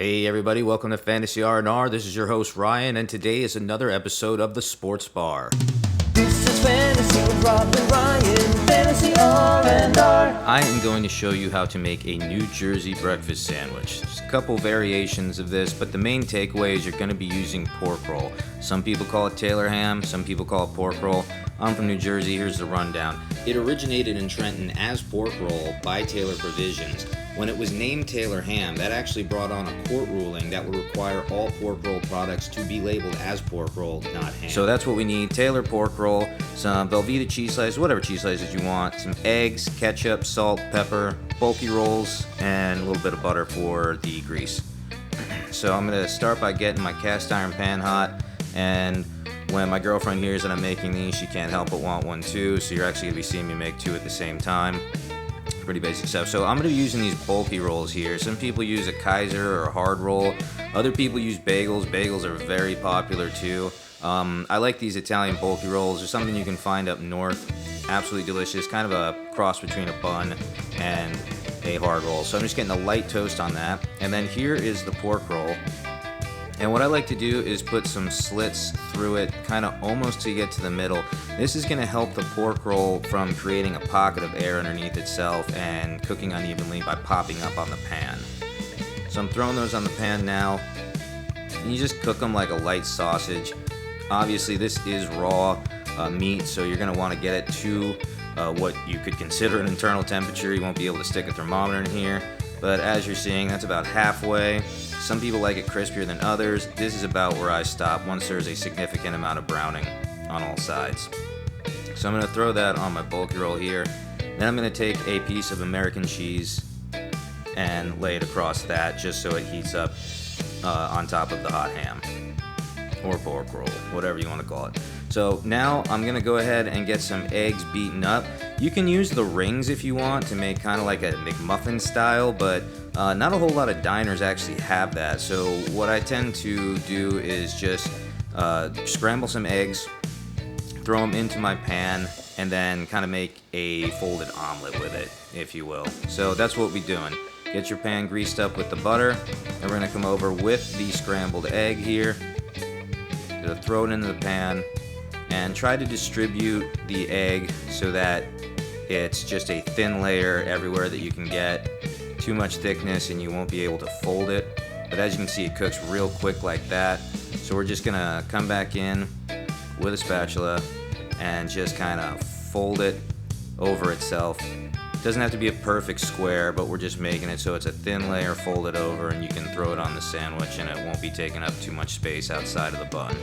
Hey everybody, welcome to Fantasy R&R. This is your host Ryan, and today is another episode of the Sports Bar. This is Fantasy with Rob and Ryan, Fantasy R&R. I am going to show you how to make a New Jersey breakfast sandwich. There's a couple variations of this, but the main takeaway is you're going to be using pork roll. Some people call it Taylor ham, some people call it pork roll. I'm from New Jersey, here's the rundown. It originated in Trenton as pork roll by Taylor Provisions. When it was named Taylor ham, that actually brought on a court ruling that would require all pork roll products to be labeled as pork roll, not ham. So that's what we need: Taylor pork roll, some Velveeta cheese slices, whatever cheese slices you want, some eggs, ketchup, salt, pepper, bulky rolls, and a little bit of butter for the grease. So I'm going to start by getting my cast iron pan hot, and when my girlfriend hears that I'm making these, she can't help but want one too, so you're actually going to be seeing me make two at the same time. Pretty basic stuff. So I'm going to be using these bulky rolls here. Some people use a Kaiser or a hard roll. Other people use bagels. Bagels are very popular too. I like these Italian bulky rolls. They're something you can find up north. Absolutely delicious. Kind of a cross between a bun and a hard roll. So I'm just getting a light toast on that. And then here is the pork roll. And what I like to do is put some slits through it, kind of almost to get to the middle. This is going to help the pork roll from creating a pocket of air underneath itself and cooking unevenly by popping up on the pan. So I'm throwing those on the pan now. And you just cook them like a light sausage. Obviously this is raw meat, so you're going to want to get it to what you could consider an internal temperature. You won't be able to stick a thermometer in here, but as you're seeing, that's about halfway. Some people like it crispier than others. This is about where I stop once there's a significant amount of browning on all sides. So I'm going to throw that on my bulky roll here. Then I'm going to take a piece of American cheese and lay it across that just so it heats up on top of the hot ham or pork roll, whatever you want to call it. So now I'm going to go ahead and get some eggs beaten up. You can use the rings if you want to make kind of like a McMuffin style, but not a whole lot of diners actually have that. So what I tend to do is just scramble some eggs, throw them into my pan, and then kind of make a folded omelet with it, if you will. So that's what we're doing. Get your pan greased up with the butter, and we're going to come over with the scrambled egg here. Gonna throw it into the pan and try to distribute the egg so that it's just a thin layer everywhere that you can get. Too much thickness and you won't be able to fold it, but as you can see, it cooks real quick like that. So we're just gonna come back in with a spatula and just kind of fold it over itself. It doesn't have to be a perfect square, but we're just making it so it's a thin layer folded over, and you can throw it on the sandwich and it won't be taking up too much space outside of the bun.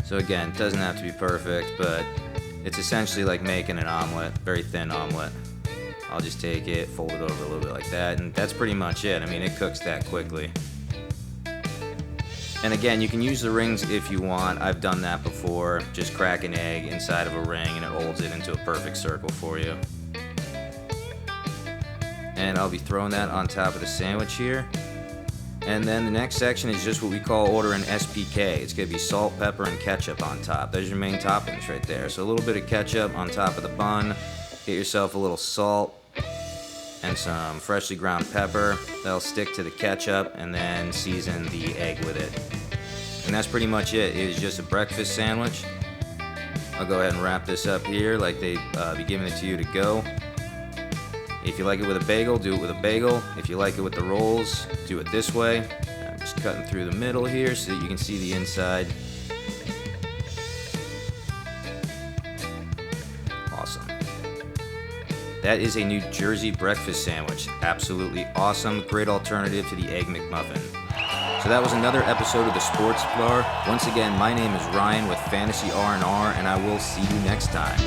So again, it doesn't have to be perfect, but it's essentially like making an omelet, very thin omelet. I'll just take it, fold it over a little bit like that, and that's pretty much it. I mean, it cooks that quickly. And again, you can use the rings if you want. I've done that before. Just crack an egg inside of a ring and it holds it into a perfect circle for you. And I'll be throwing that on top of the sandwich here. And then the next section is just what we call ordering SPK. It's going to be salt, pepper, and ketchup on top. Those are your main toppings right there. So a little bit of ketchup on top of the bun. Get yourself a little salt and some freshly ground pepper. That'll stick to the ketchup, and then season the egg with it. And that's pretty much it. It is just a breakfast sandwich. I'll go ahead and wrap this up here like they be giving it to you to go. If you like it with a bagel, do it with a bagel. If you like it with the rolls, do it this way. I'm just cutting through the middle here so that you can see the inside. Awesome. That is a New Jersey breakfast sandwich. Absolutely awesome. Great alternative to the Egg McMuffin. So that was another episode of the Sports Bar. Once again, my name is Ryan with Fantasy R&R, and I will see you next time.